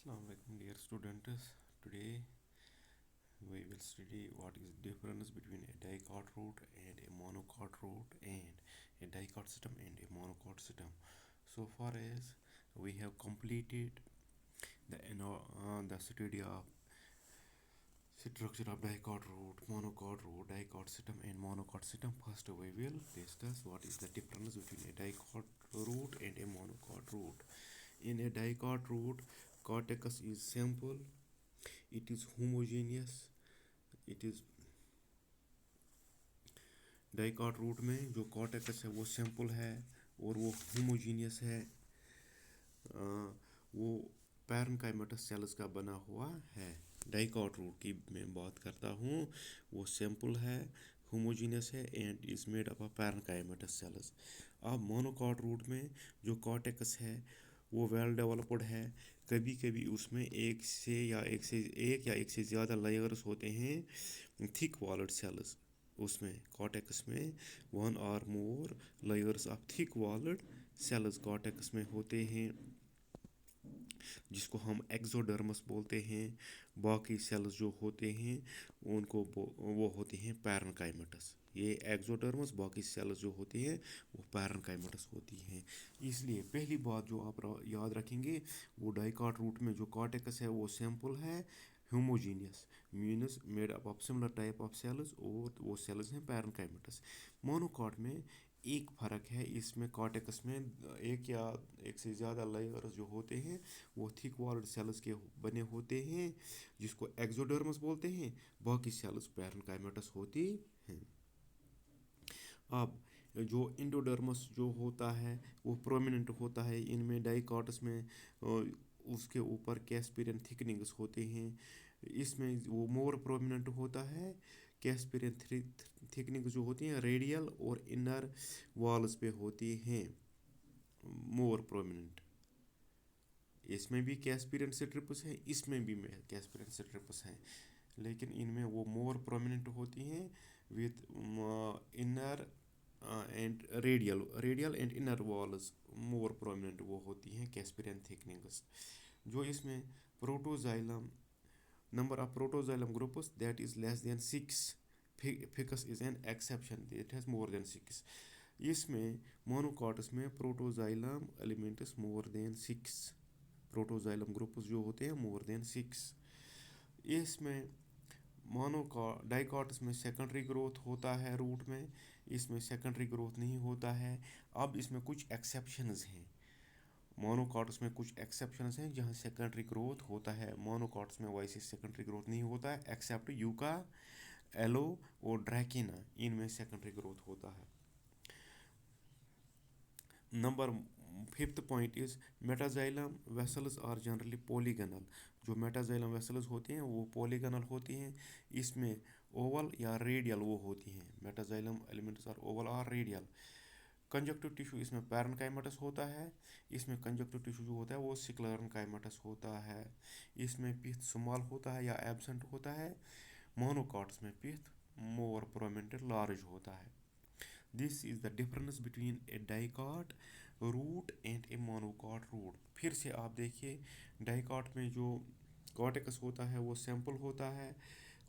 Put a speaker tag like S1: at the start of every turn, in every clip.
S1: Assalamu alaikum dear students. Today we will study what is the difference between a dicot route and a monocot route and a dicot system and a monocot system. So far as we have completed the study of structure of dicot route, monocot route, dicot system and monocot system. First we will discuss what is the difference between a dicot route and a monocot route. In a dicot route, cortex is simple, it is homogeneous, it is dicot root में जो cortex है वो simple है और वो homogeneous है। वो parenchymatous sales का बना हुआ है। डाइकॉट रूट की मैं बात करता हूँ, वो सिंपल है, होमोजीनियस है and is made up of parenchymatous sales. अब मोनोकॉट रूट में जो कॉर्टेक्स है वो वेल डेवलप्ड है। कभी कभी उसमें एक या एक से ज़्यादा लेयर्स होते हैं थिक वॉलड सेल्स। उसमें कॉर्टेक्स में वन और more layers of thick walled cells cortex में होते हैं, जिसको हम एक्सोडर्मस बोलते हैं। बाकी सेल्स जो होते हैं उनको वो होते हैं पैरेन्काइमेटस। ये एक्सोडर्मस, बाकी सेल्स जो होती हैं वो पैरेन्काइमेटस होती हैं। इसलिए पहली बात जो आप याद रखेंगे, वो डाइकॉट रूट में जो कॉर्टेक्स है वो सिंपल है, homogeneous means made up of similar type of cells, और वो सेल्स हैं पैरेन्काइमेटस। मोनोकॉट में एक फ़र्क है, इसमें कॉर्टेक्स में एक या एक से ज़्यादा लेयर्स जो होते हैं वो थिक वॉल्ड सेल्स के बने होते हैं, जिसको एक्सोडर्मस बोलते हैं। बाकी सेल्स पैरेन्काइमेटस होती हैं। अब जो इंडोडर्मस जो होता है वो प्रोमिनेंट होता है इनमें। डाइकॉट्स में उसके ऊपर कैस्पेरियन थिकनिंग्स होते हैं, इसमें वो मोर प्रोमिनेंट होता है। कैस्पेरियन थिकनिंग्स जो होती हैं रेडियल और इनर वॉल्स पे होती हैं, मोर प्रोमिनेंट। इसमें भी कैस्पेरियन स्ट्रिप्स हैं, इसमें भी कैस्पेरियन स्ट्रिप्स हैं, लेकिन इनमें वो मोर प्रोमिनेंट होती हैं with inner and radial and inner walls more prominent वो होती हैं कैस्पेरियन थिकनिंग्स। जो इसमें protoxylem, number of protoxylem groups that is less than 6, ficus is an exception, it has more than 6। इसमें मोनोकॉट्स में प्रोटोजाइलम एलिमेंट्स मोर than 6, protoxylem groups जो होते हैं मोर देन 6। इसमें डाइकॉट्स में सेकेंडरी ग्रोथ होता है रूट में, इसमें सेकेंडरी ग्रोथ नहीं होता है। अब इसमें कुछ एक्सेप्शंस हैं, मोनोकॉट्स में कुछ एक्सेप्शंस हैं जहाँ सेकेंडरी ग्रोथ होता है। मोनोकॉट्स में वैसे सेकेंडरी ग्रोथ नहीं होता है, एक्सेप्ट यूका, एलो और ड्रैकिना, इनमें सेकेंडरी ग्रोथ होता है। Number fifth point is metaxylem vessels are generally polygonal. जो मेटाजाइलम वेसल्स होती हैं वो पॉलीगनल होती हैं, इसमें ओवल या रेडियल वो होती हैं। मेटाजाइलम एलिमेंट्स आर ओवल और रेडियल। कंजक्टिव टिश्यू इसमें पैरेन्काइमेटस होता है, इसमें कंजक्टिव टिश्यू जो होता है वो सिक्लेरेन्काइमेटस होता है। इसमें पित्त स्मॉल होता है या एब्सेंट होता है। मोनोकॉट्स में पित्त मोर प्रोमिनेंट लार्ज होता है। This is the difference between a dicot root and a monocot root. फिर से आप देखिए, डाइकॉट में जो कॉर्टेक्स होता है वो सिंपल होता है,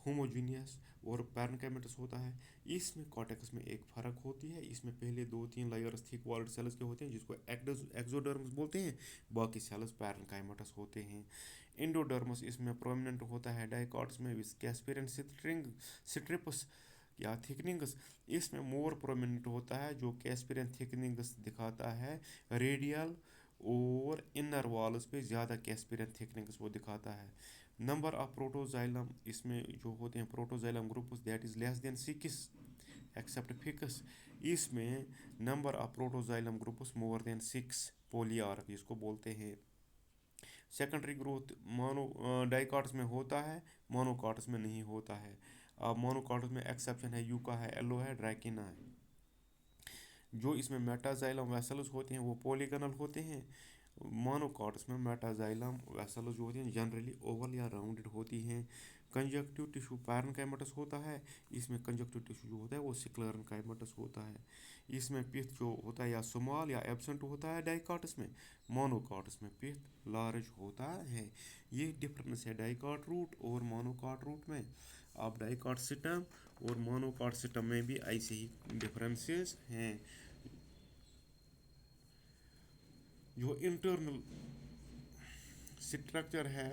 S1: होमोजीनियस और पैरेन्काइमेटस होता है। इसमें कॉर्टेक्स में एक फ़र्क होती है, इसमें पहले 2-3 लेयर्स थिक वॉल्ड सेल्स के होते हैं जिसको एक्सोडर्मस बोलते हैं, बाकी सेल्स पैरेन्काइमेटस होते हैं। एंडोडर्मस इसमें प्रोमिनेंट होता है। डाइकॉट्स में कैस्पेरियन स्ट्रिप्स या थिकनिंग्स इसमें मोर प्रोमिनेंट होता है, जो कैस्पेरियन थिकनिंग्स दिखाता है रेडियल और इनर वॉल्स पे ज़्यादा कैस्पेरियन थिकनिंग्स वो दिखाता है। नंबर ऑफ प्रोटोजाइलम इसमें जो होते हैं protoxylem groups that is less than 6 except ficus. इसमें number of protoxylem groups more than 6 polyarch इसको बोलते हैं। सेकेंडरी ग्रोथ डाइकॉट्स में होता है, मोनोकॉट्स में नहीं होता है। अब मोनोकॉट्स में एक्सेप्शन है, यूका है, एलो है, ड्रैकिना है। जो इसमें मेटाजाइलम वेसल्स होते हैं वो पॉलीगनल होते हैं। मोनोकॉट्स में मेटाजाइलम वेसल्स जो होती हैं जनरली ओवल या राउंडेड होती हैं। कंजक्टिव टिश्यू पैरेन्काइमेटस होता है, इसमें कंजक्टिव टिश्यू जो होता है वो स्क्लेरेन्काइमेटस होता है। इसमें पित्त जो होता है या स्मॉल या एब्सेंट होता है डाइकॉट्स में, मोनोकॉट्स में पित्त लार्ज होता है। ये डिफरेंस है डाइकॉट रूट और मोनोकॉट रूट में। अब डाइकॉट सिस्टम और मोनोकॉट सिस्टम में भी ऐसे ही डिफरेंसेस हैं। जो इंटरनल स्ट्रक्चर है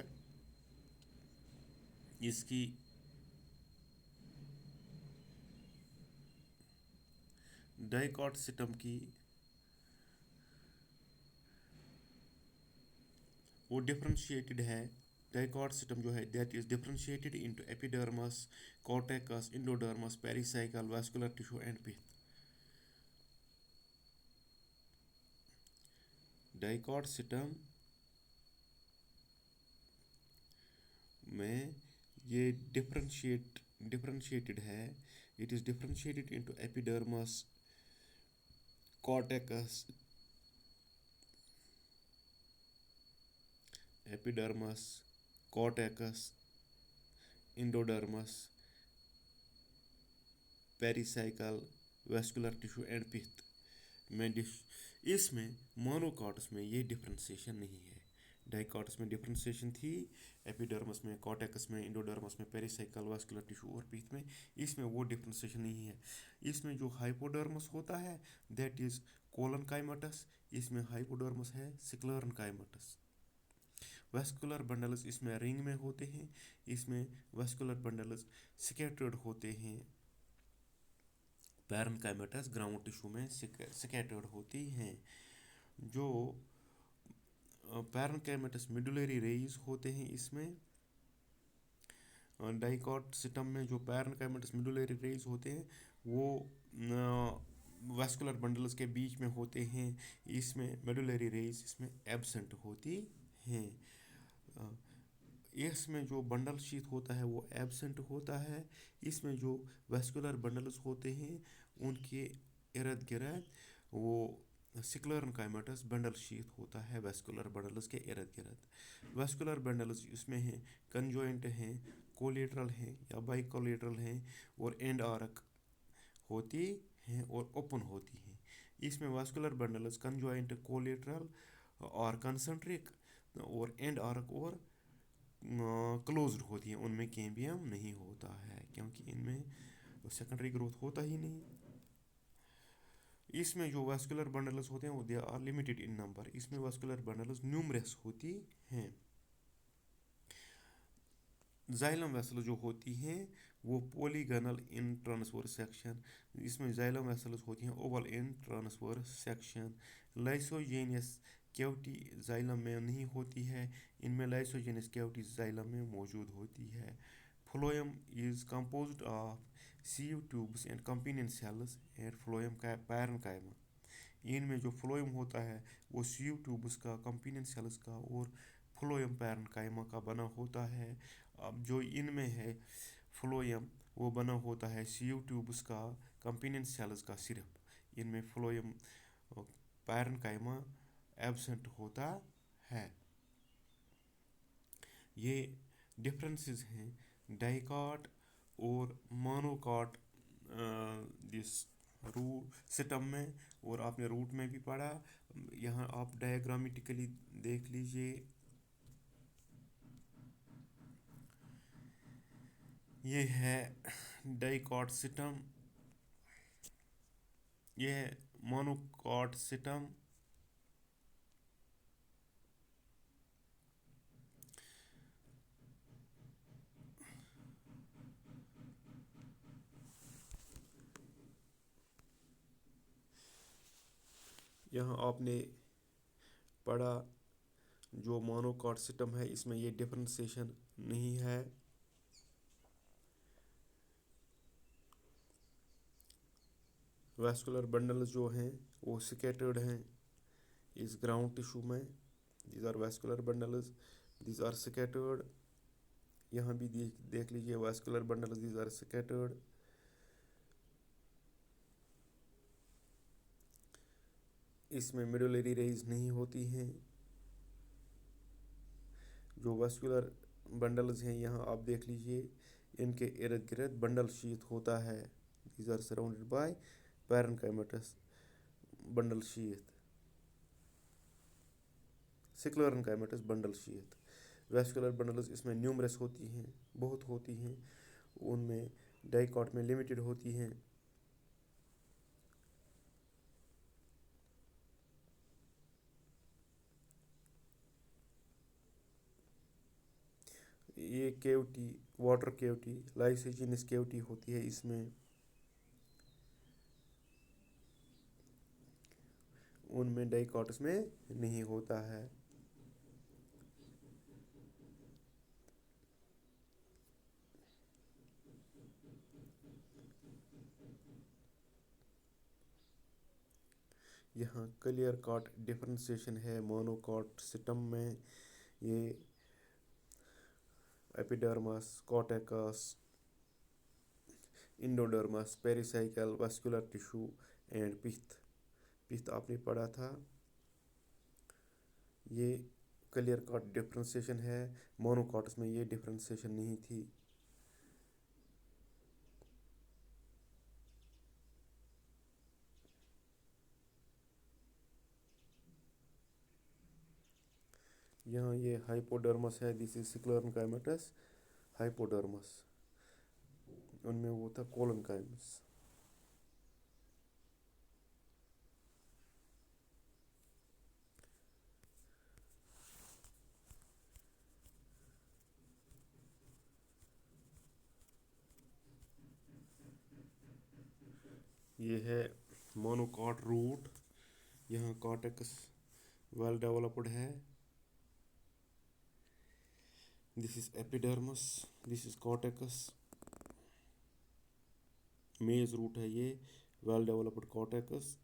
S1: इसकी, डाइकॉट सिस्टम की, वो डिफरेंशिएटेड है। डाइकॉट सिस्टम जो है that is differentiated into epidermis, cortex, endodermis, pericycle, vascular tissue and pith. Dicot system में ये डिफरेंशिएटेड है। It is differentiated into epidermis, cortex, epidermis, cortex, endodermis, pericycle, vascular tissue and pith में इसमें monocots में ये differentiation नहीं है। Dicots में डिफरेंशिएशन थी, एपिडर्मस में, कॉर्टेक्स में, इंडोडर्मस में, पेरिसाइकल, वास्कुलर टिश्यू और पित्त में। इसमें वो डिफरेंशिएशन नहीं है। इसमें जो हाइपोडर्मस होता है दैट इज कोलनकाइमेटस, इसमें हाइपोडर्मस है स्क्लेरेन्काइमेटस। वास्कुलर बंडल्स इसमें रिंग में होते हैं, इसमें वास्कुलर बंडल्स स्कैटर्ड होते हैं। पैरेन्काइमेटस ग्राउंड टिश्यू में स्कैटर्ड होती हैं। जो पैरेन्काइमेटस मेडुलरी रेइज होते हैं इसमें, डाइकॉट सिस्टम में जो पैरेन्काइमेटस मेडुलरी रेइज होते हैं वो वास्कुलर बंडल्स के बीच में होते हैं। इसमें मेडुलरी रेइज इसमें एब्सेंट होती हैं। इसमें जो बंडल शीथ होता है वो एब्सेंट होता है। इसमें जो वास्कुलर बंडल्स होते हैं उनके इर्द गिर्द वो स्क्लेरेन्काइमेटस बंडल शीथ होता है वास्कुलर बंडल्स के इर्द गिर्द। वास्कुलर बंडल्स इसमें हैं, कंजॉइंट हैं, कोलेटरल हैं या बाइकोलेटरल हैं और एंड आर्क होती हैं और ओपन होती हैं। इसमें वास्कुलर बंडल्स कंजॉइंट, कोलेटरल और कंसेंट्रिक और एंड आर्क और क्लोज्ड होती हैं। उनमें कैम्बियम नहीं होता है क्योंकि इनमें सेकेंडरी ग्रोथ होता ही नहीं। इसमें जो वास्कुलर बंडल्स होते हैं वो they are limited in number. इसमें वास्कुलर बंडल्स न्यूमरस होती हैं। जाइलम वेसल जो होती हैं वो पॉलीगनल इन ट्रांसवर्स सेक्शन। इसमें जाइलम वेसल्स होती हैं oval in transverse section. Lysigenous cavity xylem में नहीं होती है, इनमें लाइसोजेनियस कैविटी जाइलम में मौजूद होती है। Phloem is composed of sieve tubes and companion cells and phloem का पैरेन्काइमा। इनमें जो फ्लोएम होता है वो सीव ट्यूब्स का, कंपेनियन सेल्स का और फ्लोएम पैरेन्काइमा का बना होता है। अब जो इनमें है फ्लोएम वो बना होता है सीव ट्यूब्स का, कंपेनियन सेल्स का सिर्फ। इनमें फ्लोएम पैरेन्काइमा एब्सेंट होता है। ये डिफरेंसेस हैं डाइकॉट और मोनोकॉट दिस रूट सिस्टम में, और आपने रूट में भी पढ़ा। यहाँ आप डायग्रामेटिकली देख लीजिए। ये है डाइकॉट सिस्टम, ये है मोनोकॉट सिस्टम। यहाँ आपने पढ़ा जो मोनोकॉट सिस्टम है इसमें ये डिफरेंशिएशन नहीं है। वास्कुलर बंडल्स जो हैं वो स्कैटर्ड हैं इस ग्राउंड टिश्यू में। These are vascular bundles, these are scattered. यहाँ भी देख लीजिए vascular bundles, these are scattered. इसमें मेडुलरी रेइज नहीं होती हैं। जो वास्कुलर बंडल्स हैं, यहाँ आप देख लीजिए, इनके इर्द गिर्द बंडल शीथ होता है. These are surrounded by parenchymatous bundle sheath. Sclerenchymatous bundle sheath. Vascular bundles इसमें न्यूमरस होती हैं, बहुत होती हैं. उनमें डाइकॉट में लिमिटेड होती हैं. ये केविटी, वाटर केविटी, लाइसेजिनस केविटी होती है इसमें. उनमें डाइकॉट्स में नहीं होता है. यहाँ क्लियर कट डिफरेंशिएशन है मोनोकॉट सिस्टम में. ये epidermis, cortex, endodermis, pericycle, vascular tissue and pith. Pith आपने पढ़ा था. ये क्लियर कट डिफरेंशिएशन है. मोनोकॉट्स में ये डिफरेंशिएशन नहीं थी. यहाँ ये हाइपोडर्मस है. This is sclerenchymatous hypodermis. उनमें वो था कोलनकाइमस. ये है मोनोकॉट रूट. यहाँ कॉर्टेक्स वेल डेवलप्ड है. This is epidermis, this is cortex. Maize root है ये, वेल डेवलप्ड कॉर्टेक्स.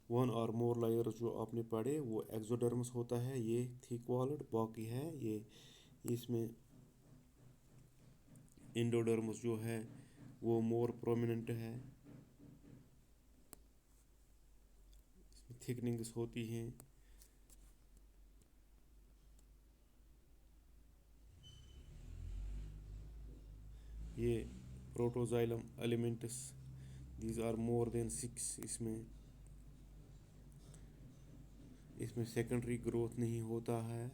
S1: वन और मोर लेयर्स जो आपने पढ़े वो एक्सोडर्मस होता है. ये थिक वॉल्ड. बाकी है ये, इसमें इंडोडर्मस जो है वो मोर प्रोमिनेंट है. थिकनिंग्स होती हैं. ये protoxylem elements, these are more than 6. इसमें सेकेंडरी ग्रोथ नहीं होता है.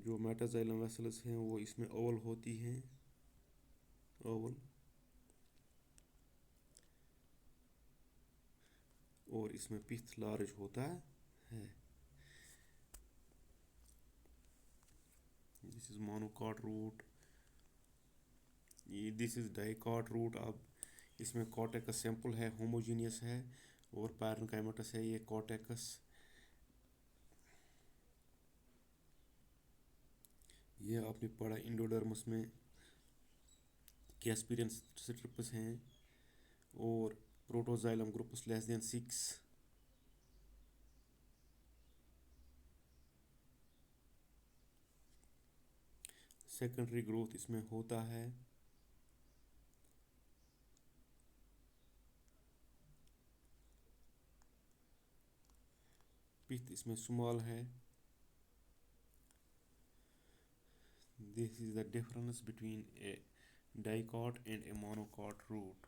S1: जो मेटाजाइलम वेसल्स हैं वो इसमें ओवल होती हैं. ओवल. और इसमें पिथ लार्ज होता है. This is monocot root. ये दिस इज डाइकॉट रूट. अब इसमें कॉर्टेक्स सैंपल है, होमोजीनियस है. और पैरेन्काइमेटस है ये कॉर्टेक्स. ये आपने पढ़ा इंडोडर्मस में कैस्पिरियन स्ट्रिप्स हैं. और protoxylem groups less than 6. Secondary growth इसमें होता है. पिथ इसमें स्मॉल है. This is the difference between a dicot and a monocot root.